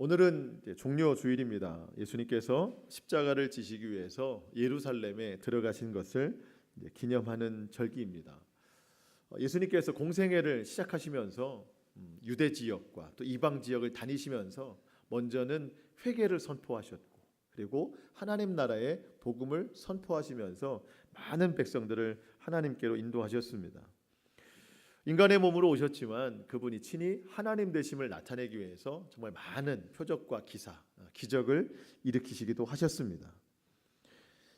오늘은 이제 종려 주일입니다. 예수님께서 십자가를 지시기 위해서 예루살렘에 들어가신 것을 기념하는 절기입니다. 예수님께서 공생애를 시작하시면서 유대 지역과 또 이방 지역을 다니시면서 먼저는 회개를 선포하셨고, 그리고 하나님 나라의 복음을 선포하시면서 많은 백성들을 하나님께로 인도하셨습니다. 인간의 몸으로 오셨지만 그분이 친히 하나님 되심을 나타내기 위해서 정말 많은 표적과 기사, 기적을 일으키시기도 하셨습니다.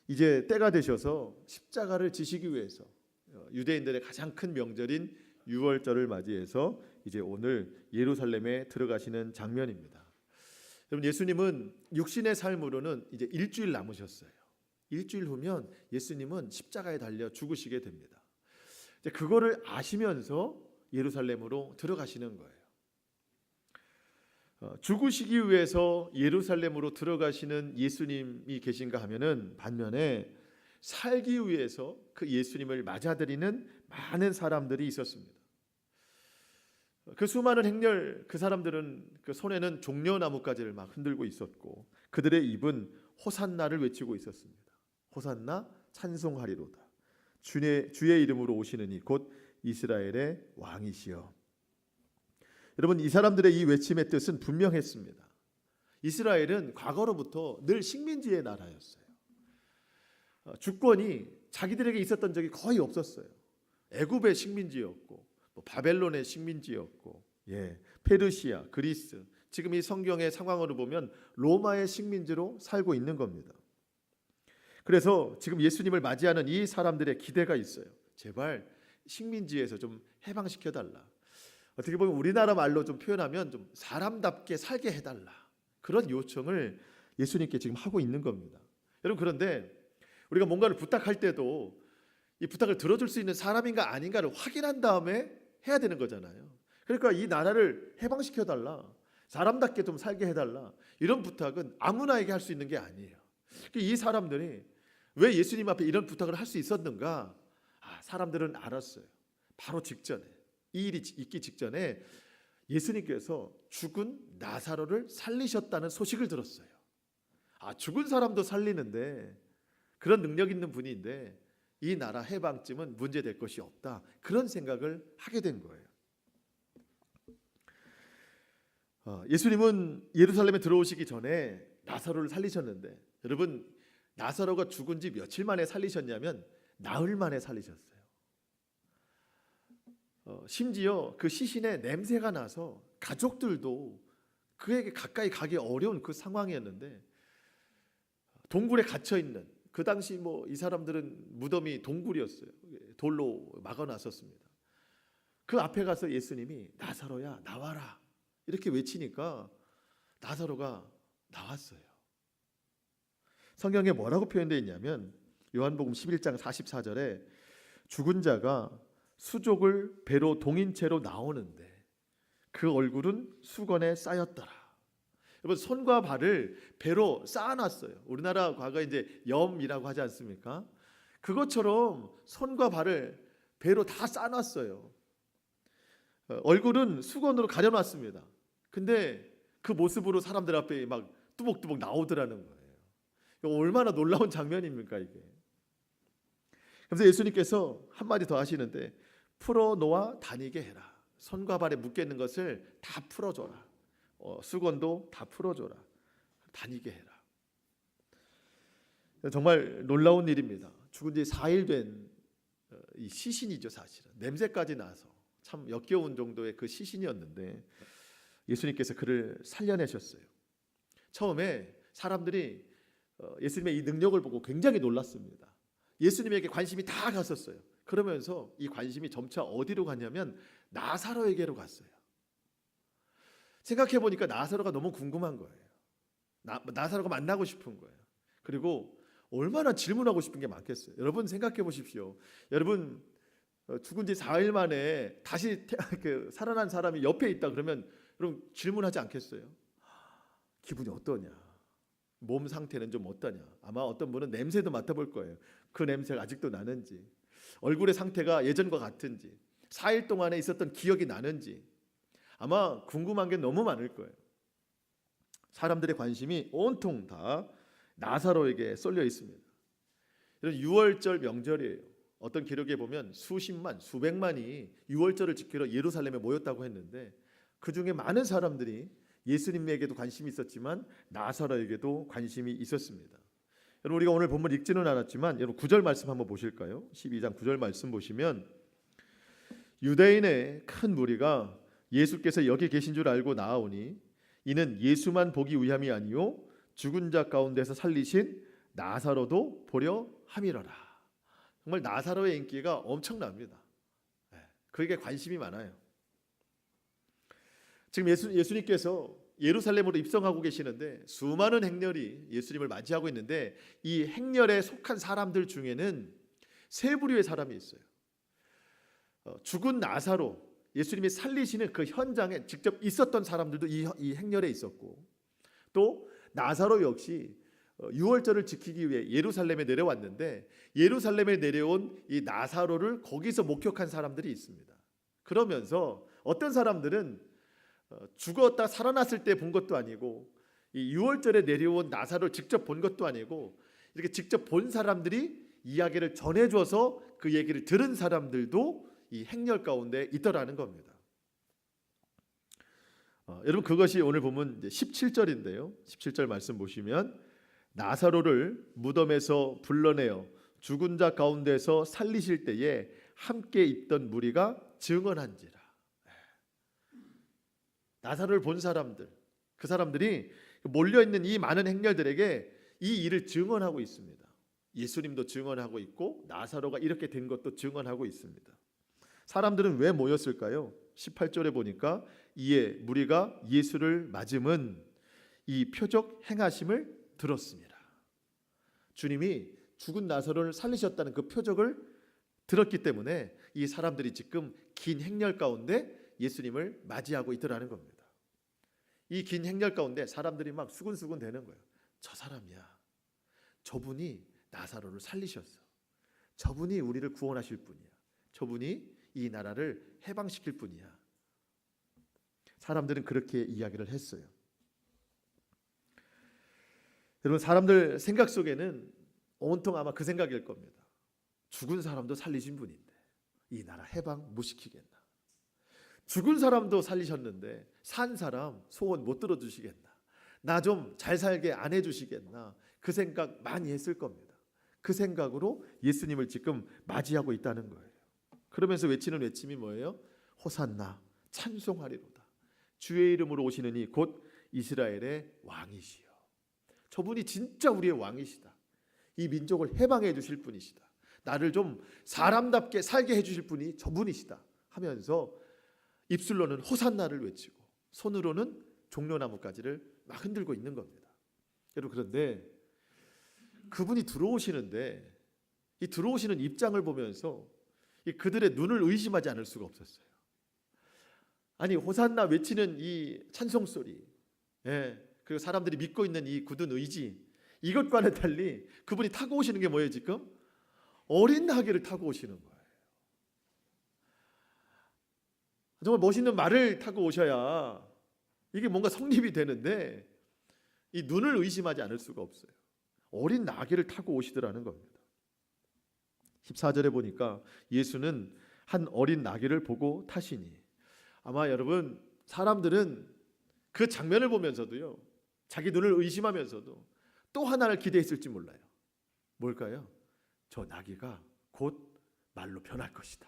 이제 때가 되셔서 십자가를 지시기 위해서 유대인들의 가장 큰 명절인 유월절을 맞이해서 이제 오늘 예루살렘에 들어가시는 장면입니다. 여러분, 예수님은 육신의 삶으로는 이제 일주일 남으셨어요. 일주일 후면 예수님은 십자가에 달려 죽으시게 됩니다. 그거를 아시면서 예루살렘으로 들어가시는 거예요. 죽으시기 위해서 예루살렘으로 들어가시는 예수님이 계신가 하면은 반면에 살기 위해서 그 예수님을 맞아들이는 많은 사람들이 있었습니다. 그 수많은 행렬, 그 사람들은 그 손에는 종려나무가지를 막 흔들고 있었고, 그들의 입은 호산나를 외치고 있었습니다. 호산나 찬송하리로다. 주의 이름으로 오시는 이 곧 이스라엘의 왕이시여. 여러분, 이 사람들의 이 외침의 뜻은 분명했습니다. 이스라엘은 과거로부터 늘 식민지의 나라였어요. 주권이 자기들에게 있었던 적이 거의 없었어요. 애굽의 식민지였고, 바벨론의 식민지였고, 페르시아, 그리스, 지금 이 성경의 상황으로 보면 로마의 식민지로 살고 있는 겁니다. 그래서 지금 예수님을 맞이하는 이 사람들의 기대가 있어요. 제발 식민지에서 좀 해방시켜달라. 어떻게 보면 우리나라 말로 좀 표현하면 좀 사람답게 살게 해달라. 그런 요청을 예수님께 지금 하고 있는 겁니다. 여러분, 그런데 우리가 뭔가를 부탁할 때도 이 부탁을 들어줄 수 있는 사람인가 아닌가를 확인한 다음에 해야 되는 거잖아요. 그러니까 이 나라를 해방시켜달라, 사람답게 좀 살게 해달라, 이런 부탁은 아무나에게 할 수 있는 게 아니에요. 이 사람들이 왜 예수님 앞에 이런 부탁을 할 수 있었는가? 사람들은 알았어요. 바로 직전에, 이 일이 있기 직전에 예수님께서 죽은 나사로를 살리셨다는 소식을 들었어요. 죽은 사람도 살리는데, 그런 능력 있는 분인데 이 나라 해방쯤은 문제될 것이 없다, 그런 생각을 하게 된 거예요. 예수님은 예루살렘에 들어오시기 전에 나사로를 살리셨는데, 여러분, 나사로가 죽은 지 며칠 만에 살리셨냐면 나흘 만에 살리셨어요. 심지어 그 시신의 냄새가 나서 가족들도 그에게 가까이 가기 어려운 그 상황이었는데, 동굴에 갇혀 있는, 그 당시 이 사람들은 무덤이 동굴이었어요. 돌로 막아놨었습니다. 그 앞에 가서 예수님이 나사로야 나와라 이렇게 외치니까 나사로가 나왔어요. 성경에 뭐라고 표현되어 있냐면 요한복음 11장 44절에 죽은 자가 수족을 배로 동인 채로 나오는데 그 얼굴은 수건에 쌓였더라. 여러분, 손과 발을 배로 쌓아놨어요. 우리나라 과거에 이제 염이라고 하지 않습니까? 그것처럼 손과 발을 배로 다 쌓아놨어요. 얼굴은 수건으로 가려놨습니다. 근데 그 모습으로 사람들 앞에 막 뚜벅뚜벅 나오더라는 거예요. 얼마나 놀라운 장면입니까 이게. 그래서 예수님께서 한마디 더 하시는데, 풀어놓아 다니게 해라. 손과 발에 묶여있는 것을 다 풀어줘라. 수건도 다 풀어줘라. 다니게 해라. 정말 놀라운 일입니다. 죽은 지 4일 된 이 시신이죠. 사실은 냄새까지 나서 참 역겨운 정도의 그 시신이었는데 예수님께서 그를 살려내셨어요. 처음에 사람들이 예수님의 이 능력을 보고 굉장히 놀랐습니다. 예수님에게 관심이 다 갔었어요. 그러면서 이 관심이 점차 어디로 갔냐면 나사로에게로 갔어요. 생각해 보니까 나사로가 너무 궁금한 거예요. 나사로가 만나고 싶은 거예요. 그리고 얼마나 질문하고 싶은 게 많겠어요. 여러분 생각해 보십시오. 여러분, 죽은 지 4일 만에 다시 살아난 사람이 옆에 있다 그러면 여러분 질문하지 않겠어요? 기분이 어떠냐? 몸 상태는 좀 어떠냐? 아마 어떤 분은 냄새도 맡아볼 거예요. 그 냄새가 아직도 나는지, 얼굴의 상태가 예전과 같은지, 4일 동안에 있었던 기억이 나는지, 아마 궁금한 게 너무 많을 거예요. 사람들의 관심이 온통 다 나사로에게 쏠려 있습니다. 이런 유월절 명절이에요. 어떤 기록에 보면 수십만, 수백만이 유월절을 지키러 예루살렘에 모였다고 했는데 그 중에 많은 사람들이 예수님에게도 관심이 있었지만 나사로에게도 관심이 있었습니다. 여러분 우리가 오늘 본문 읽지는 않았지만 여러분 9절 말씀 한번 보실까요? 12장 9절 말씀 보시면 유대인의 큰 무리가 예수께서 여기 계신 줄 알고 나아오니 이는 예수만 보기 위함이 아니요 죽은 자 가운데서 살리신 나사로도 보려 함이로라. 정말 나사로의 인기가 엄청납니다. 그에게 관심이 많아요. 지금 예수님께서 예루살렘으로 입성하고 계시는데 수많은 행렬이 예수님을 맞이하고 있는데 이 행렬에 속한 사람들 중에는 세 부류의 사람이 있어요. 죽은 나사로, 예수님이 살리시는 그 현장에 직접 있었던 사람들도 이 행렬에 있었고, 또 나사로 역시 유월절을 지키기 위해 예루살렘에 내려왔는데 예루살렘에 내려온 이 나사로를 거기서 목격한 사람들이 있습니다. 그러면서 어떤 사람들은 죽었다 살아났을 때 본 것도 아니고 이 유월절에 내려온 나사로를 직접 본 것도 아니고 이렇게 직접 본 사람들이 이야기를 전해줘서 그 얘기를 들은 사람들도 이 행렬 가운데 있더라는 겁니다. 여러분 그것이 오늘 보면 17절인데요. 17절 말씀 보시면 나사로를 무덤에서 불러내어 죽은 자 가운데서 살리실 때에 함께 있던 무리가 증언한지라. 나사로를 본 사람들, 그 사람들이 몰려있는 이 많은 행렬들에게 이 일을 증언하고 있습니다. 예수님도 증언하고 있고 나사로가 이렇게 된 것도 증언하고 있습니다. 사람들은 왜 모였을까요? 18절에 보니까 이에 무리가 예수를 맞음은 이 표적 행하심을 들었습니다. 주님이 죽은 나사로를 살리셨다는 그 표적을 들었기 때문에 이 사람들이 지금 긴 행렬 가운데 예수님을 맞이하고 있더라는 겁니다. 이 긴 행렬 가운데 사람들이 막 수군수군 대는 거예요. 저 사람이야. 저분이 나사로를 살리셨어. 저분이 우리를 구원하실 분이야. 저분이 이 나라를 해방시킬 분이야. 사람들은 그렇게 이야기를 했어요. 여러분 사람들 생각 속에는 온통 아마 그 생각일 겁니다. 죽은 사람도 살리신 분인데 이 나라 해방 못 시키겠나. 죽은 사람도 살리셨는데 산 사람 소원 못 들어주시겠나. 나 좀 잘 살게 안 해주시겠나. 그 생각 많이 했을 겁니다. 그 생각으로 예수님을 지금 맞이하고 있다는 거예요. 그러면서 외치는 외침이 뭐예요? 호산나 찬송하리로다. 주의 이름으로 오시는 이 곧 이스라엘의 왕이시여. 저분이 진짜 우리의 왕이시다. 이 민족을 해방해 주실 분이시다. 나를 좀 사람답게 살게 해주실 분이 저분이시다 하면서 입술로는 호산나를 외치고 손으로는 종려나무가지를 막 흔들고 있는 겁니다. 여러분 그런데 그분이 들어오시는데 이 들어오시는 입장을 보면서 그들의 눈을 의심하지 않을 수가 없었어요. 아니 호산나 외치는 이 찬송 소리, 그리고 사람들이 믿고 있는 이 굳은 의지, 이것과는 달리 그분이 타고 오시는 게 뭐예요? 지금 어린 나귀를 타고 오시는 거예요. 정말 멋있는 말을 타고 오셔야 이게 뭔가 성립이 되는데 이 눈을 의심하지 않을 수가 없어요. 어린 나귀를 타고 오시더라는 겁니다. 14절에 보니까 예수는 한 어린 나귀를 보고 타시니, 아마 여러분 사람들은 그 장면을 보면서도요 자기 눈을 의심하면서도 또 하나를 기대했을지 몰라요. 뭘까요? 저 나귀가 곧 말로 변할 것이다.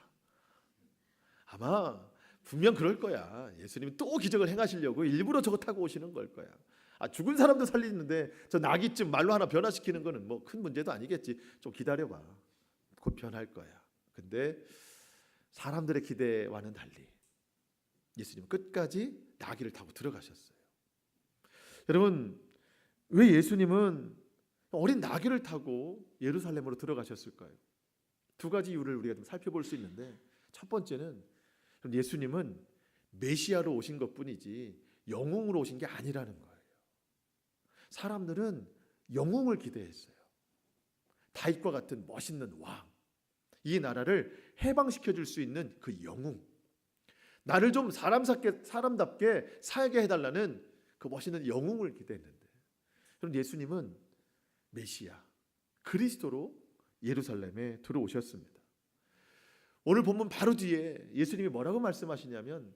아마 분명 그럴 거야. 예수님이 또 기적을 행하시려고 일부러 저거 타고 오시는 걸 거야. 죽은 사람도 살리는데 저 나귀쯤 말로 하나 변화시키는 거는 뭐 큰 문제도 아니겠지. 좀 기다려봐. 곧 변할 거야. 근데 사람들의 기대와는 달리 예수님은 끝까지 나귀를 타고 들어가셨어요. 여러분 왜 예수님은 어린 나귀를 타고 예루살렘으로 들어가셨을까요? 두 가지 이유를 우리가 좀 살펴볼 수 있는데, 첫 번째는 예수님은 메시아로 오신 것뿐이지 영웅으로 오신 게 아니라는 거예요. 사람들은 영웅을 기대했어요. 다윗과 같은 멋있는 왕, 이 나라를 해방시켜 줄 수 있는 그 영웅, 나를 좀 사람답게 살게 해달라는 그 멋있는 영웅을 기대했는데, 그럼 예수님은 메시아 그리스도로 예루살렘에 들어오셨습니다. 오늘 본문 바로 뒤에 예수님이 뭐라고 말씀하시냐면,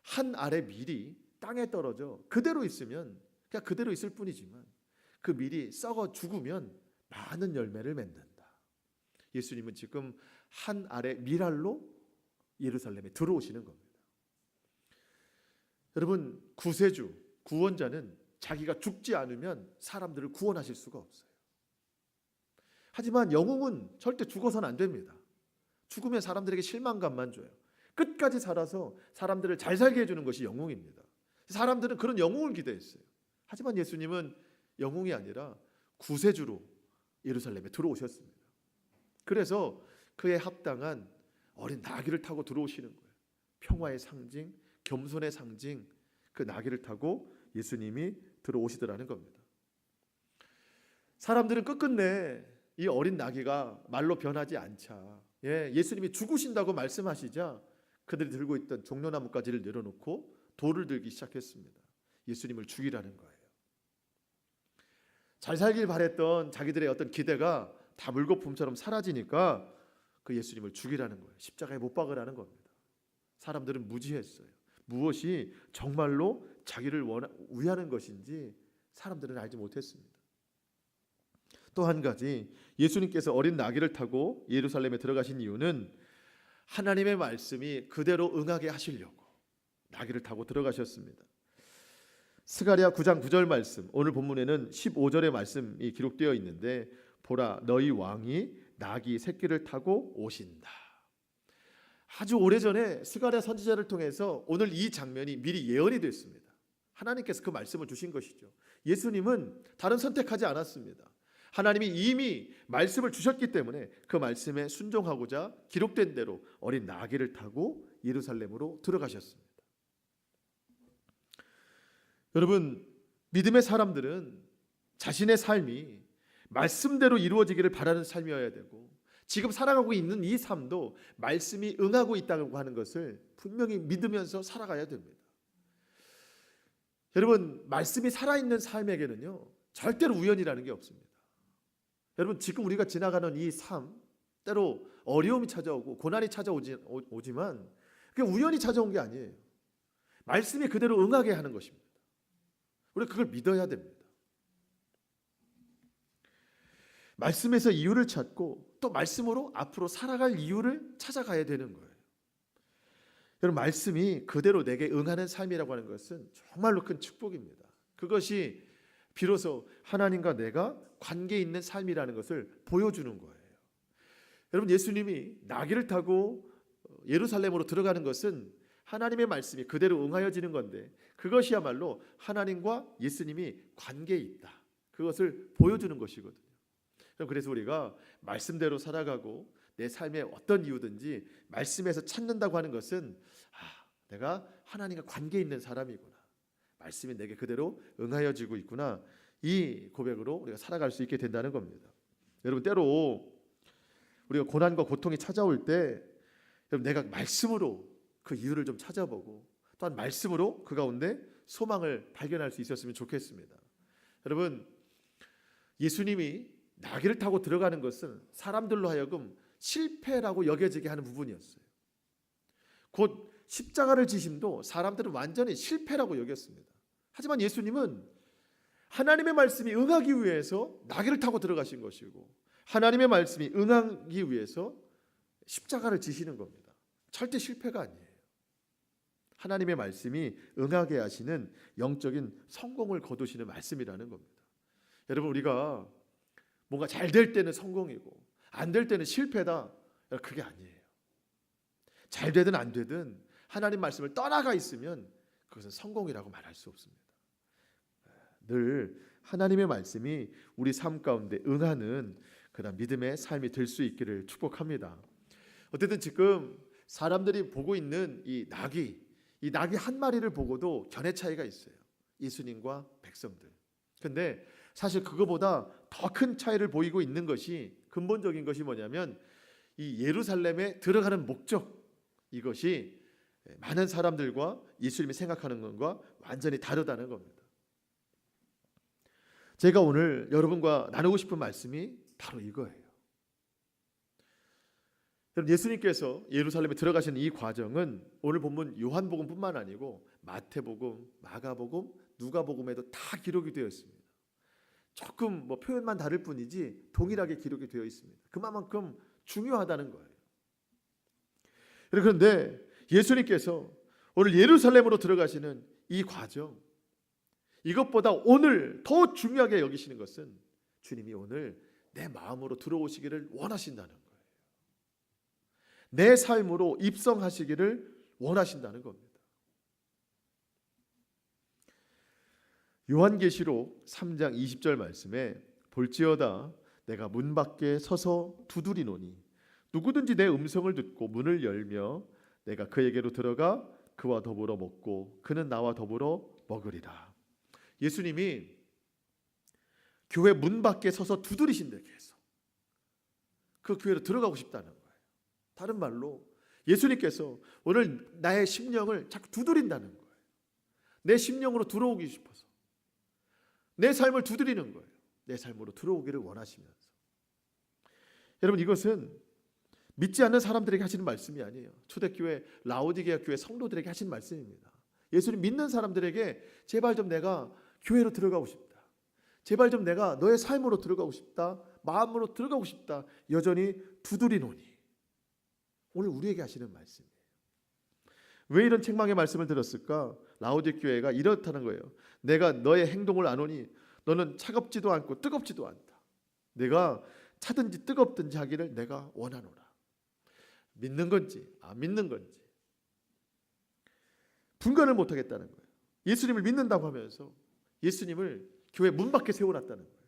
한 알의 밀이 땅에 떨어져 그대로 있으면 그냥 그대로 있을 뿐이지만 그 밀이 썩어 죽으면 많은 열매를 맺는다. 예수님은 지금 한 알의 밀알로 예루살렘에 들어오시는 겁니다. 여러분, 구세주, 구원자는 자기가 죽지 않으면 사람들을 구원하실 수가 없어요. 하지만 영웅은 절대 죽어서는 안 됩니다. 죽으면 사람들에게 실망감만 줘요. 끝까지 살아서 사람들을 잘 살게 해주는 것이 영웅입니다. 사람들은 그런 영웅을 기대했어요. 하지만 예수님은 영웅이 아니라 구세주로 예루살렘에 들어오셨습니다. 그래서 그에 합당한 어린 나귀를 타고 들어오시는 거예요. 평화의 상징, 겸손의 상징, 그 나귀를 타고 예수님이 들어오시더라는 겁니다. 사람들은 끝끝내 이 어린 나귀가 말로 변하지 않자, 예수님이 죽으신다고 말씀하시자 그들이 들고 있던 종려나무가지를 내려놓고 돌을 들기 시작했습니다. 예수님을 죽이라는 거예요. 잘 살길 바랬던 자기들의 어떤 기대가 다 물거품처럼 사라지니까 그 예수님을 죽이라는 거예요. 십자가에 못 박으라는 겁니다. 사람들은 무지했어요. 무엇이 정말로 자기를 위하는 것인지 사람들은 알지 못했습니다. 또 한 가지, 예수님께서 어린 나귀를 타고 예루살렘에 들어가신 이유는 하나님의 말씀이 그대로 응하게 하시려고 나귀를 타고 들어가셨습니다. 스가랴 9장 9절 말씀, 오늘 본문에는 15절의 말씀이 기록되어 있는데, 보라 너희 왕이 나귀 새끼를 타고 오신다. 아주 오래전에 스가랴 선지자를 통해서 오늘 이 장면이 미리 예언이 됐습니다. 하나님께서 그 말씀을 주신 것이죠. 예수님은 다른 선택하지 않았습니다. 하나님이 이미 말씀을 주셨기 때문에 그 말씀에 순종하고자 기록된 대로 어린 나귀를 타고 예루살렘으로 들어가셨습니다. 여러분, 믿음의 사람들은 자신의 삶이 말씀대로 이루어지기를 바라는 삶이어야 되고, 지금 살아가고 있는 이 삶도 말씀이 응하고 있다고 하는 것을 분명히 믿으면서 살아가야 됩니다. 여러분, 말씀이 살아있는 삶에게는요 절대로 우연이라는 게 없습니다. 여러분, 지금 우리가 지나가는 이 삶, 때로 어려움이 찾아오고 고난이 찾아오지만 그게 우연히 찾아온 게 아니에요. 말씀이 그대로 응하게 하는 것입니다. 우리가 그걸 믿어야 됩니다. 말씀에서 이유를 찾고 또 말씀으로 앞으로 살아갈 이유를 찾아가야 되는 거예요. 여러분, 말씀이 그대로 내게 응하는 삶이라고 하는 것은 정말로 큰 축복입니다. 그것이 비로소 하나님과 내가 관계 있는 삶이라는 것을 보여주는 거예요. 여러분, 예수님이 나귀를 타고 예루살렘으로 들어가는 것은 하나님의 말씀이 그대로 응하여지는 건데, 그것이야말로 하나님과 예수님이 관계에 있다, 그것을 보여주는 것이거든요. 그래서 우리가 말씀대로 살아가고 내 삶의 어떤 이유든지 말씀에서 찾는다고 하는 것은 내가 하나님과 관계 있는 사람이구나, 말씀이 내게 그대로 응하여지고 있구나, 이 고백으로 우리가 살아갈 수 있게 된다는 겁니다. 여러분, 때로 우리가 고난과 고통이 찾아올 때 여러분, 내가 말씀으로 그 이유를 좀 찾아보고 또한 말씀으로 그 가운데 소망을 발견할 수 있었으면 좋겠습니다. 여러분, 예수님이 나귀를 타고 들어가는 것은 사람들로 하여금 실패라고 여겨지게 하는 부분이었어요. 곧 십자가를 지심도 사람들은 완전히 실패라고 여겼습니다. 하지만 예수님은 하나님의 말씀이 응하기 위해서 나귀를 타고 들어가신 것이고, 하나님의 말씀이 응하기 위해서 십자가를 지시는 겁니다. 절대 실패가 아니에요. 하나님의 말씀이 응하게 하시는 영적인 성공을 거두시는 말씀이라는 겁니다. 여러분, 우리가 뭔가 잘 될 때는 성공이고 안 될 때는 실패다, 그게 아니에요. 잘 되든 안 되든 하나님 말씀을 떠나가 있으면 그것은 성공이라고 말할 수 없습니다. 늘 하나님의 말씀이 우리 삶 가운데 응하는 그런 믿음의 삶이 될 수 있기를 축복합니다. 어쨌든 지금 사람들이 보고 있는 이 나귀 한 마리를 보고도 견해 차이가 있어요. 예수님과 백성들. 근데 사실 그거보다 더 큰 차이를 보이고 있는 것이, 근본적인 것이 뭐냐면 이 예루살렘에 들어가는 목적, 이것이 많은 사람들과 예수님이 생각하는 것과 완전히 다르다는 겁니다. 제가 오늘 여러분과 나누고 싶은 말씀이 바로 이거예요. 여러분, 예수님께서 예루살렘에 들어가시는 이 과정은 오늘 본문 요한복음뿐만 아니고 마태복음, 마가복음, 누가복음에도 다 기록이 되어 있습니다. 조금 표현만 다를 뿐이지 동일하게 기록이 되어 있습니다. 그만큼 중요하다는 거예요. 그런데 예수님께서 오늘 예루살렘으로 들어가시는 이 과정, 이것보다 오늘 더 중요하게 여기시는 것은 주님이 오늘 내 마음으로 들어오시기를 원하신다는 거예요. 내 삶으로 입성하시기를 원하신다는 겁니다. 요한계시록 3장 20절 말씀에 볼지어다 내가 문 밖에 서서 두드리노니 누구든지 내 음성을 듣고 문을 열며 내가 그에게로 들어가 그와 더불어 먹고 그는 나와 더불어 먹으리라. 예수님이 교회 문 밖에 서서 두드리신대. 계속 그 교회로 들어가고 싶다는 거예요. 다른 말로 예수님께서 오늘 나의 심령을 자꾸 두드린다는 거예요. 내 심령으로 들어오기 싶어서 내 삶을 두드리는 거예요. 내 삶으로 들어오기를 원하시면서. 여러분, 이것은 믿지 않는 사람들에게 하시는 말씀이 아니에요. 초대교회 라오디게아 교회 성도들에게 하신 말씀입니다. 예수님 믿는 사람들에게 제발 좀 내가 교회로 들어가고 싶다. 제발 좀 내가 너의 삶으로 들어가고 싶다. 마음으로 들어가고 싶다. 여전히 두드리노니. 오늘 우리에게 하시는 말씀이에요. 왜 이런 책망의 말씀을 들었을까? 라오디게아 교회가 이렇다는 거예요. 내가 너의 행동을 아노니 너는 차갑지도 않고 뜨겁지도 않다. 내가 차든지 뜨겁든지 하기를 내가 원하노라. 믿는 건지 안 믿는 건지 분간을 못하겠다는 거예요. 예수님을 믿는다고 하면서 예수님을 교회 문 밖에 세워놨다는 거예요.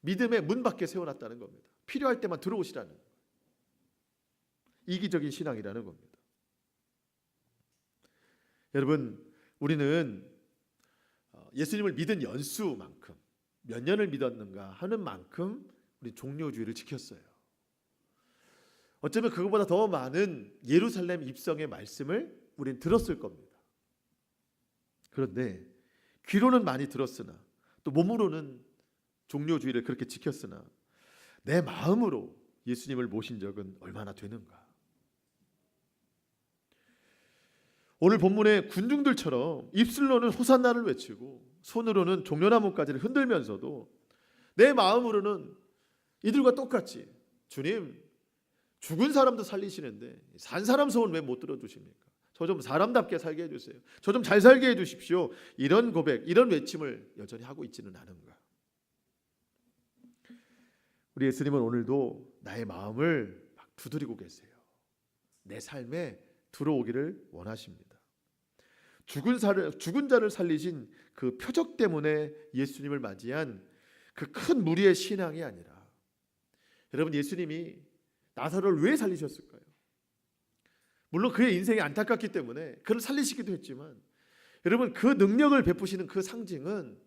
믿음의 문 밖에 세워놨다는 겁니다. 필요할 때만 들어오시라는 거예요. 이기적인 신앙이라는 겁니다. 여러분, 우리는 예수님을 믿은 연수만큼 몇 년을 믿었는가 하는 만큼 우리 종료주의를 지켰어요. 어쩌면 그것보다 더 많은 예루살렘 입성의 말씀을 우리는 들었을 겁니다. 그런데 귀로는 많이 들었으나 또 몸으로는 종료주의를 그렇게 지켰으나 내 마음으로 예수님을 모신 적은 얼마나 되는가? 오늘 본문의 군중들처럼 입술로는 호산나를 외치고 손으로는 종려나무까지를 흔들면서도 내 마음으로는 이들과 똑같이 주님, 죽은 사람도 살리시는데 산 사람 소원 왜 못 들어주십니까? 저 좀 사람답게 살게 해주세요. 저 좀 잘 살게 해주십시오. 이런 고백, 이런 외침을 여전히 하고 있지는 않은가? 우리 예수님은 오늘도 나의 마음을 막 두드리고 계세요. 내 삶에 들어오기를 원하십니다. 죽은 자를 살리신 그 표적 때문에 예수님을 맞이한 그 큰 무리의 신앙이 아니라, 여러분, 예수님이 나사로를 왜 살리셨을까요? 물론 그의 인생이 안타깝기 때문에 그를 살리시기도 했지만, 여러분, 그 능력을 베푸시는 그 상징은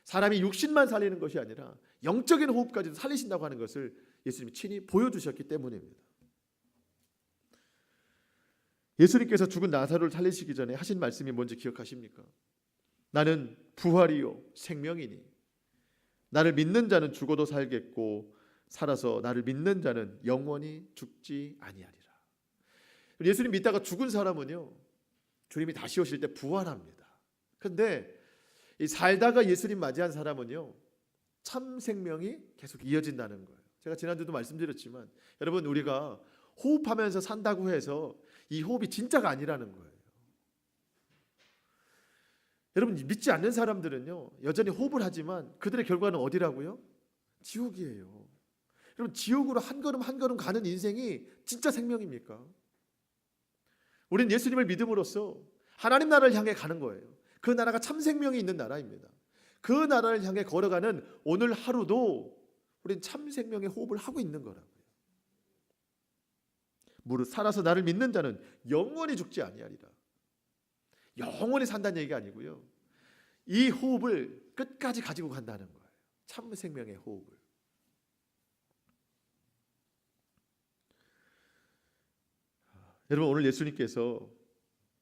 사람이 육신만 살리는 것이 아니라 영적인 호흡까지도 살리신다고 하는 것을 예수님이 친히 보여주셨기 때문입니다. 예수님께서 죽은 나사로를 살리시기 전에 하신 말씀이 뭔지 기억하십니까? 나는 부활이요 생명이니 나를 믿는 자는 죽어도 살겠고 살아서 나를 믿는 자는 영원히 죽지 아니하리라. 예수님 믿다가 죽은 사람은요, 주님이 다시 오실 때 부활합니다. 그런데 이 살다가 예수님 맞이한 사람은요, 참 생명이 계속 이어진다는 거예요. 제가 지난주도 말씀드렸지만, 여러분, 우리가 호흡하면서 산다고 해서 이 호흡이 진짜가 아니라는 거예요. 여러분, 믿지 않는 사람들은요, 여전히 호흡을 하지만 그들의 결과는 어디라고요? 지옥이에요. 여러분, 지옥으로 한 걸음 한 걸음 가는 인생이 진짜 생명입니까? 우리는 예수님을 믿음으로써 하나님 나라를 향해 가는 거예요. 그 나라가 참 생명이 있는 나라입니다. 그 나라를 향해 걸어가는 오늘 하루도 우리는 참 생명의 호흡을 하고 있는 거라고요. 무릇 살아서 나를 믿는 자는 영원히 죽지 아니하리라. 영원히 산다는 얘기가 아니고요, 이 호흡을 끝까지 가지고 간다는 거예요. 참 생명의 호흡을. 여러분, 오늘 예수님께서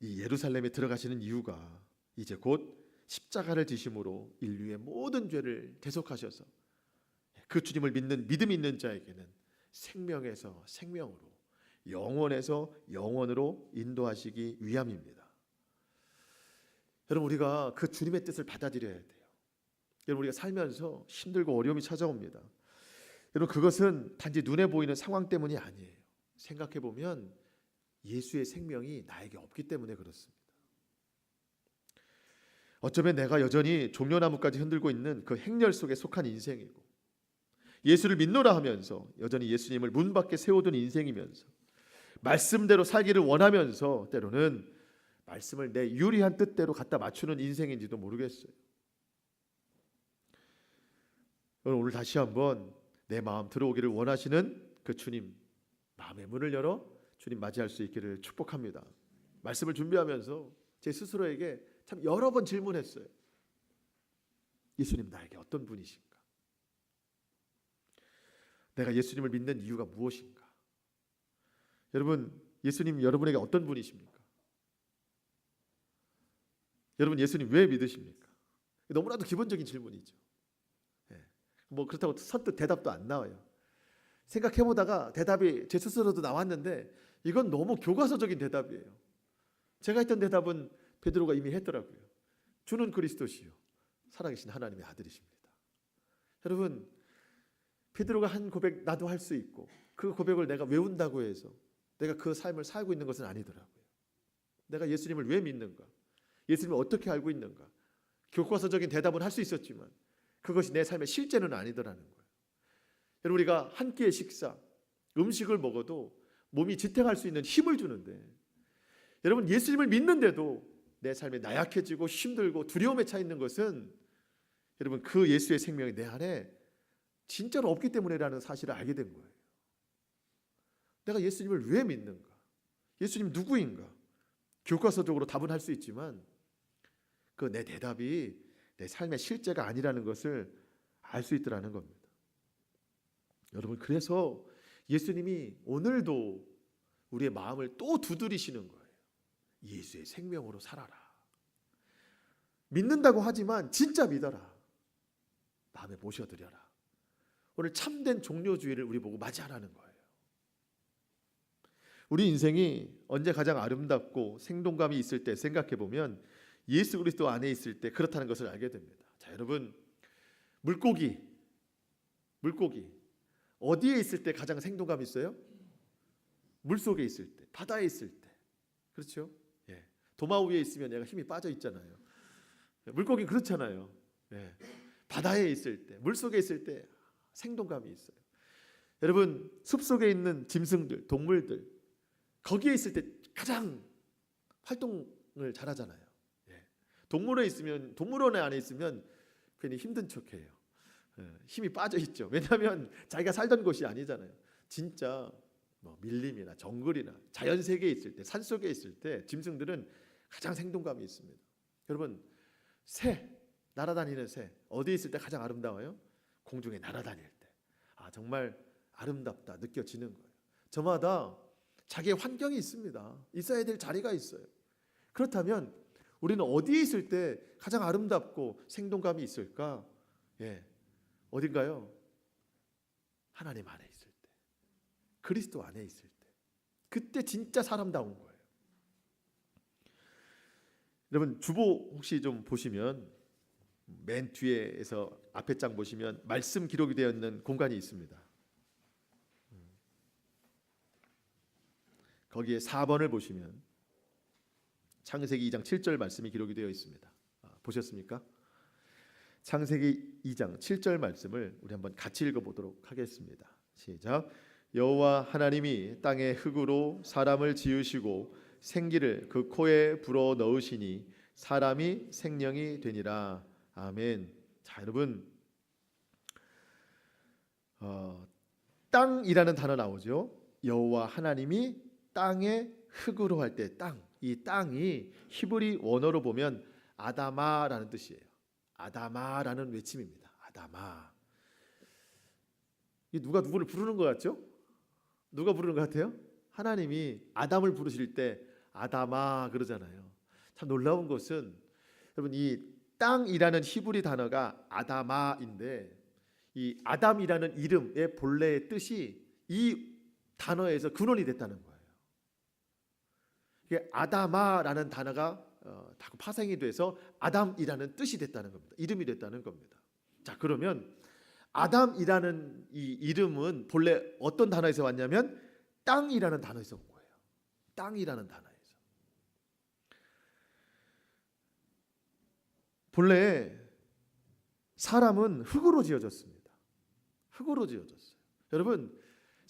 이 예루살렘에 들어가시는 이유가 이제 곧 십자가를 지심으로 인류의 모든 죄를 대속하셔서 그 주님을 믿는 믿음 있는 자에게는 생명에서 생명으로, 영원에서 영원으로 인도하시기 위함입니다. 여러분, 우리가 그 주님의 뜻을 받아들여야 돼요. 여러분, 우리가 살면서 힘들고 어려움이 찾아옵니다. 여러분, 그것은 단지 눈에 보이는 상황 때문이 아니에요. 생각해 보면 예수의 생명이 나에게 없기 때문에 그렇습니다. 어쩌면 내가 여전히 종려나무까지 흔들고 있는 그 행렬 속에 속한 인생이고, 예수를 믿노라 하면서 여전히 예수님을 문 밖에 세워둔 인생이면서, 말씀대로 살기를 원하면서 때로는 말씀을 내 유리한 뜻대로 갖다 맞추는 인생인지도 모르겠어요. 오늘 다시 한번 내 마음 들어오기를 원하시는 그 주님, 마음의 문을 열어 주님 맞이할 수 있기를 축복합니다. 말씀을 준비하면서 제 스스로에게 참 여러 번 질문했어요. 예수님, 나에게 어떤 분이신가? 내가 예수님을 믿는 이유가 무엇인가? 여러분, 예수님 여러분에게 어떤 분이십니까? 여러분, 예수님 왜 믿으십니까? 너무나도 기본적인 질문이죠. 뭐 그렇다고 선뜻 대답도 안 나와요. 생각해보다가 대답이 제 스스로도 나왔는데 이건 너무 교과서적인 대답이에요. 제가 했던 대답은 베드로가 이미 했더라고요. 주는 그리스도시요 살아계신 하나님의 아들이십니다. 여러분, 베드로가 한 고백 나도 할 수 있고, 그 고백을 내가 외운다고 해서 내가 그 삶을 살고 있는 것은 아니더라고요. 내가 예수님을 왜 믿는가? 예수님을 어떻게 알고 있는가? 교과서적인 대답은 할 수 있었지만 그것이 내 삶의 실제는 아니더라는 거예요. 여러분, 우리가 한 끼의 식사, 음식을 먹어도 몸이 지탱할 수 있는 힘을 주는데, 여러분, 예수님을 믿는데도 내 삶이 나약해지고 힘들고 두려움에 차 있는 것은 여러분, 그 예수의 생명이 내 안에 진짜로 없기 때문이라는 사실을 알게 된 거예요. 내가 예수님을 왜 믿는가? 예수님 누구인가? 교과서적으로 답은 할 수 있지만 그 내 대답이 내 삶의 실제가 아니라는 것을 알 수 있더라는 겁니다. 여러분, 그래서 예수님이 오늘도 우리의 마음을 또 두드리시는 거예요. 예수의 생명으로 살아라. 믿는다고 하지만 진짜 믿어라. 마음에 모셔드려라. 오늘 참된 종료주의를 우리 보고 맞이하라는 거예요. 우리 인생이 언제 가장 아름답고 생동감이 있을 때 생각해 보면 예수 그리스도 안에 있을 때 그렇다는 것을 알게 됩니다. 자, 여러분, 물고기 어디에 있을 때 가장 생동감이 있어요? 물속에 있을 때, 바다에 있을 때. 그렇죠? 예. 도마 위에 있으면 얘가 힘이 빠져 있잖아요. 물고기는 그렇잖아요. 예. 바다에 있을 때, 물속에 있을 때 생동감이 있어요. 여러분, 숲속에 있는 짐승들, 동물들, 거기에 있을 때 가장 활동을 잘하잖아요. 예. 동물원 안에 있으면 괜히 힘든 척해요. 힘이 빠져 있죠. 왜냐하면 자기가 살던 곳이 아니잖아요. 진짜 뭐 밀림이나 정글이나 자연 세계에 있을 때, 산 속에 있을 때 짐승들은 가장 생동감이 있습니다. 여러분, 날아다니는 새 어디에 있을 때 가장 아름다워요? 공중에 날아다닐 때. 아, 정말 아름답다 느껴지는 거예요. 저마다 자기의 환경이 있습니다. 있어야 될 자리가 있어요. 그렇다면 우리는 어디에 있을 때 가장 아름답고 생동감이 있을까? 예, 어딘가요? 하나님 안에 있을 때, 그리스도 안에 있을 때, 그때 진짜 사람다운 거예요. 여러분, 주보 혹시 좀 보시면 맨 뒤에서 앞에 장 보시면 말씀 기록이 되어 있는 공간이 있습니다. 거기에 4번을 보시면 창세기 2장 7절 말씀이 기록이 되어 있습니다. 보셨습니까? 창세기 2장 7절 말씀을 우리 한번 같이 읽어보도록 하겠습니다. 시작. 여호와 하나님이 땅의 흙으로 사람을 지으시고 생기를 그 코에 불어 넣으시니 사람이 생명이 되니라. 아멘. 자, 여러분, 땅이라는 단어 나오죠. 여호와 하나님이 땅의 흙으로 할 때 땅, 이 땅이 히브리 원어로 보면 아다마라는 뜻이에요. 아다마라는 외침입니다. 아다마. 이 누가 누구를 부르는 것 같죠? 누가 부르는 것 같아요? 하나님이 아담을 부르실 때 아다마 그러잖아요. 참 놀라운 것은 여러분 이 땅이라는 히브리 단어가 아다마인데 이 아담이라는 이름의 본래의 뜻이 이 단어에서 근원이 됐다는 거예요. 이게 아다마라는 단어가 자꾸 파생이 돼서 아담이라는 뜻이 됐다는 겁니다. 이름이 됐다는 겁니다. 자, 그러면 아담이라는 이 이름은 본래 어떤 단어에서 왔냐면 땅이라는 단어에서 온 거예요. 땅이라는 단어에서. 본래 사람은 흙으로 지어졌습니다. 흙으로 지어졌어요. 여러분,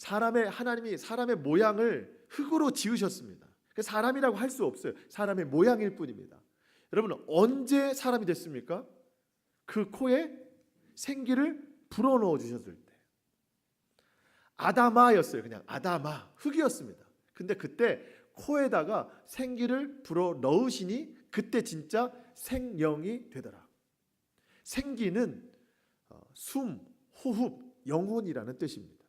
하나님이 사람의 모양을 흙으로 지으셨습니다. 사람이라고 할 수 없어요. 사람의 모양일 뿐입니다. 여러분, 언제 사람이 됐습니까? 그 코에 생기를 불어넣어 주셨을 때. 아다마였어요. 그냥 아다마, 흙이었습니다. 근데 그때 코에다가 생기를 불어넣으시니 그때 진짜 생명이 되더라. 생기는 숨, 호흡, 영혼이라는 뜻입니다.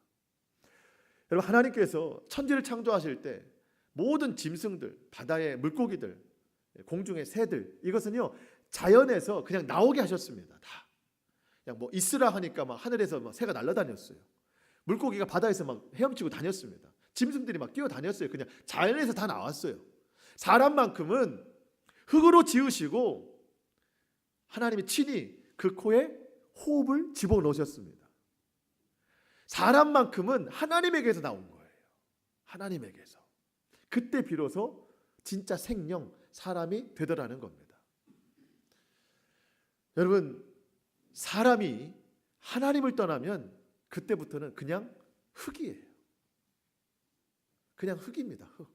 여러분, 하나님께서 천지를 창조하실 때 모든 짐승들, 바다의 물고기들, 공중의 새들, 이것은요 자연에서 그냥 나오게 하셨습니다. 다 그냥 뭐 있으라 하니까 막 하늘에서 막 새가 날아다녔어요. 물고기가 바다에서 막 헤엄치고 다녔습니다. 짐승들이 막 뛰어다녔어요. 그냥 자연에서 다 나왔어요. 사람만큼은 흙으로 지으시고 하나님이 친히 그 코에 호흡을 집어넣으셨습니다. 사람만큼은 하나님에게서 나온 거예요. 하나님에게서. 그때 비로소 진짜 생명, 사람이 되더라는 겁니다. 여러분, 사람이 하나님을 떠나면 그때부터는 그냥 흙이에요. 그냥 흙입니다. 흙.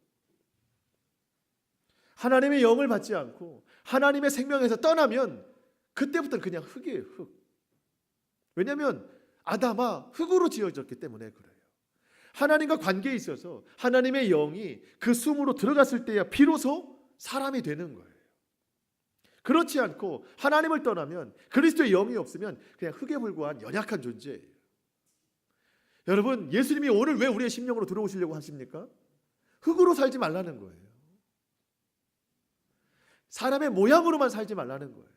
하나님의 영을 받지 않고 하나님의 생명에서 떠나면 그때부터는 그냥 흙이에요. 흙. 왜냐하면 아담아 흙으로 지어졌기 때문에 그래요. 하나님과 관계에 있어서 하나님의 영이 그 숨으로 들어갔을 때야 비로소 사람이 되는 거예요. 그렇지 않고 하나님을 떠나면 그리스도의 영이 없으면 그냥 흙에 불과한 연약한 존재예요. 여러분, 예수님이 오늘 왜 우리의 심령으로 들어오시려고 하십니까? 흙으로 살지 말라는 거예요. 사람의 모양으로만 살지 말라는 거예요.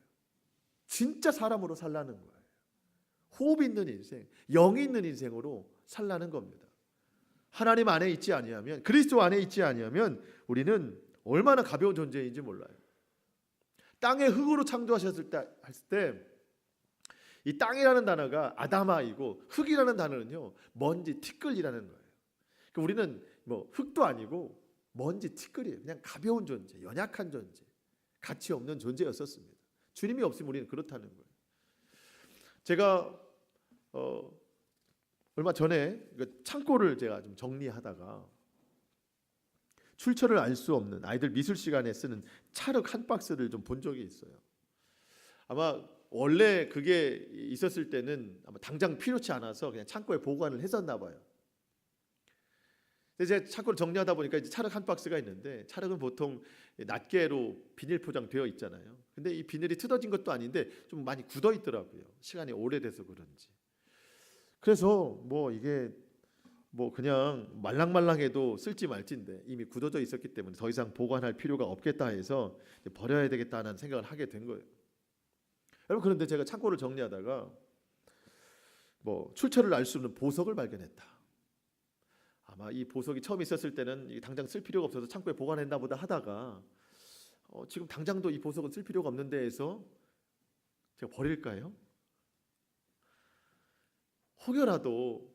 진짜 사람으로 살라는 거예요. 호흡 있는 인생, 영이 있는 인생으로 살라는 겁니다. 하나님 안에 있지 아니하면, 그리스도 안에 있지 아니하면 우리는 얼마나 가벼운 존재인지 몰라요. 땅의 흙으로 창조하셨을 때 이 땅이라는 단어가 아다마이고 흙이라는 단어는요 먼지, 티끌이라는 거예요. 그러니까 우리는 뭐 흙도 아니고 먼지, 티끌이에요. 그냥 가벼운 존재, 연약한 존재, 가치 없는 존재였었습니다. 주님이 없으면 우리는 그렇다는 거예요. 제가 얼마 전에 창고를 제가 좀 정리하다가 출처를 알 수 없는 아이들 미술 시간에 쓰는 찰흙 한 박스를 좀 본 적이 있어요. 아마 원래 그게 있었을 때는 아마 당장 필요치 않아서 그냥 창고에 보관을 했었나 봐요. 근데 제가 창고를 정리하다 보니까 이제 찰흙 한 박스가 있는데 찰흙은 보통 낱개로 비닐 포장되어 있잖아요. 근데 이 비닐이 뜯어진 것도 아닌데 좀 많이 굳어 있더라고요. 시간이 오래돼서 그런지. 그래서 뭐 이게 뭐 그냥 말랑말랑해도 쓸지 말지인데 이미 굳어져 있었기 때문에 더 이상 보관할 필요가 없겠다 해서 버려야 되겠다는 생각을 하게 된 거예요. 여러분, 그런데 제가 창고를 정리하다가 뭐 출처를 알 수 없는 보석을 발견했다. 아마 이 보석이 처음 있었을 때는 당장 쓸 필요가 없어서 창고에 보관했나 보다 하다가 지금 당장도 이 보석은 쓸 필요가 없는데 해서 제가 버릴까요? 혹여라도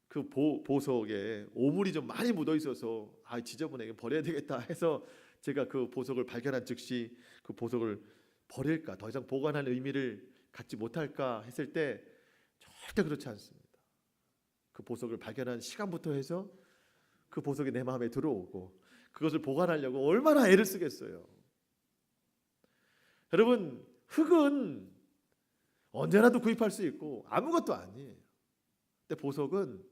그 보석에 오물이 좀 많이 묻어 있어서 지저분해 버려야 되겠다 해서 제가 그 보석을 발견한 즉시 그 보석을 버릴까, 더 이상 보관할 의미를 갖지 못할까 했을 때 절대 그렇지 않습니다. 그 보석을 발견한 시간부터 해서 그 보석이 내 마음에 들어오고 그것을 보관하려고 얼마나 애를 쓰겠어요. 여러분, 흙은 언제라도 구입할 수 있고 아무것도 아니에요. 근데 보석은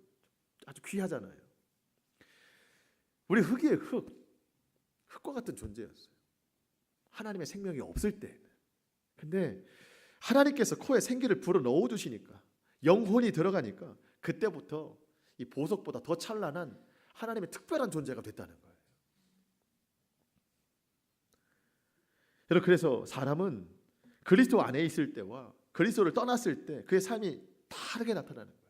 아주 귀하잖아요. 우리 흙이에요. 흙과 같은 존재였어요. 하나님의 생명이 없을 때. 근데 하나님께서 코에 생기를 불어 넣어 주시니까, 영혼이 들어가니까 그때부터 이 보석보다 더 찬란한 하나님의 특별한 존재가 됐다는 거예요. 여러분, 그래서 사람은 그리스도 안에 있을 때와 그리스도를 떠났을 때 그의 삶이 다르게 나타나는 거예요.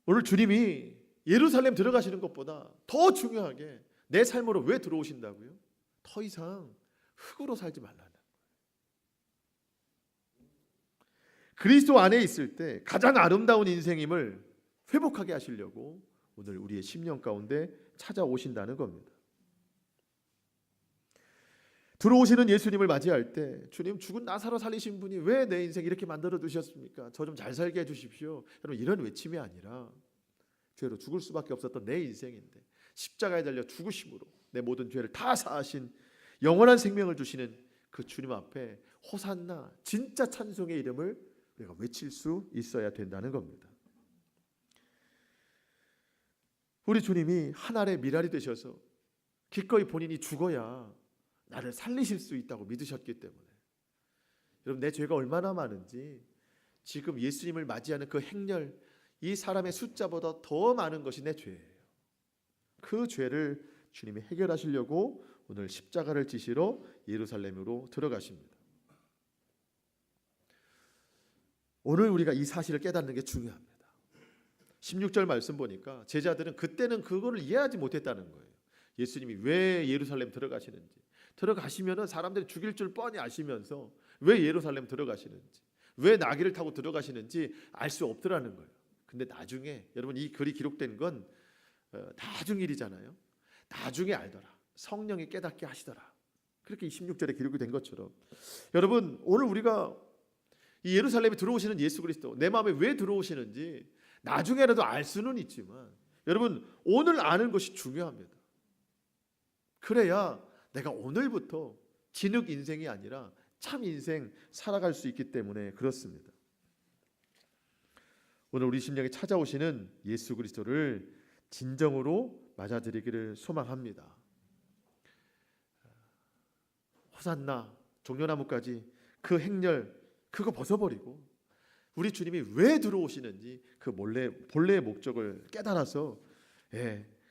오늘 주님이 예루살렘 들어가시는 것보다 더 중요하게 내 삶으로 왜 들어오신다고요? 더 이상 흙으로 살지 말라는 거예요. 그리스도 안에 있을 때 가장 아름다운 인생임을 회복하게 하시려고 오늘 우리의 심령 가운데 찾아오신다는 겁니다. 들어오시는 예수님을 맞이할 때 주님, 죽은 나사로 살리신 분이 왜 내 인생 이렇게 만들어 두셨습니까? 저 좀 잘 살게 해주십시오. 여러분, 이런 외침이 아니라 죄로 죽을 수밖에 없었던 내 인생인데 십자가에 달려 죽으심으로 내 모든 죄를 다 사하신 영원한 생명을 주시는 그 주님 앞에 호산나, 진짜 찬송의 이름을 우리가 외칠 수 있어야 된다는 겁니다. 우리 주님이 한 알의 밀알이 되셔서 기꺼이 본인이 죽어야 나를 살리실 수 있다고 믿으셨기 때문에, 여러분, 내 죄가 얼마나 많은지 지금 예수님을 맞이하는 그 행렬, 이 사람의 숫자보다 더 많은 것이 내 죄예요. 그 죄를 주님이 해결하시려고 오늘 십자가를 지시러 예루살렘으로 들어가십니다. 오늘 우리가 이 사실을 깨닫는 게 중요합니다. 16절 말씀 보니까 제자들은 그때는 그거를 이해하지 못했다는 거예요. 예수님이 왜 예루살렘 들어가시는지, 들어가시면은 사람들이 죽일 줄 뻔히 아시면서 왜 예루살렘 들어가시는지, 왜 나귀를 타고 들어가시는지 알 수 없더라는 거예요. 근데 나중에, 여러분, 이 글이 기록된 건 나중 일이잖아요. 나중에 알더라. 성령이 깨닫게 하시더라. 그렇게 16절에 기록이 된 것처럼, 여러분, 오늘 우리가 이 예루살렘에 들어오시는 예수 그리스도, 내 마음에 왜 들어오시는지 나중에라도 알 수는 있지만, 여러분, 오늘 아는 것이 중요합니다. 그래야 내가 오늘부터 진흙 인생이 아니라 참 인생 살아갈 수 있기 때문에 그렇습니다. 오늘 우리 심령에 찾아오시는 예수 그리스도를 진정으로 맞아들이기를 소망합니다. 호산나, 종려나무까지 그 행렬, 그거 벗어버리고 우리 주님이 왜 들어오시는지 그 본래의 목적을 깨달아서,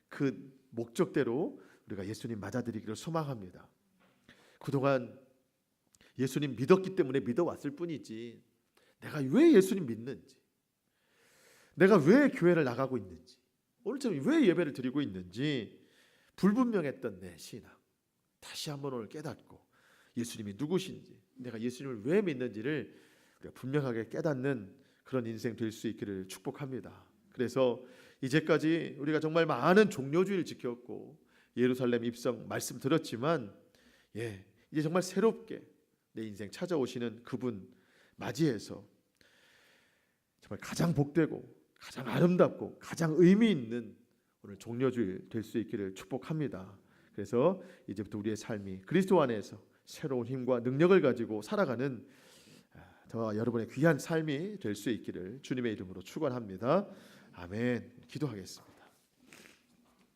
그 목적대로 우리가 예수님 맞아들이기를 소망합니다. 그동안 예수님 믿었기 때문에 믿어왔을 뿐이지, 내가 왜 예수님 믿는지, 내가 왜 교회를 나가고 있는지, 오늘처럼 왜 예배를 드리고 있는지 불분명했던 내 신앙 다시 한번 오늘 깨닫고 예수님이 누구신지, 내가 예수님을 왜 믿는지를 우리가 분명하게 깨닫는 그런 인생 될 수 있기를 축복합니다. 그래서 이제까지 우리가 정말 많은 종료주의를 지켰고 예루살렘 입성 말씀 들었지만, 이제 정말 새롭게 내 인생 찾아오시는 그분 맞이해서 정말 가장 복되고 가장 아름답고 가장 의미 있는 오늘 종료주일 될 수 있기를 축복합니다. 그래서 이제부터 우리의 삶이 그리스도 안에서 새로운 힘과 능력을 가지고 살아가는 저와 여러분의 귀한 삶이 될 수 있기를 주님의 이름으로 축원합니다. 아멘. 기도하겠습니다.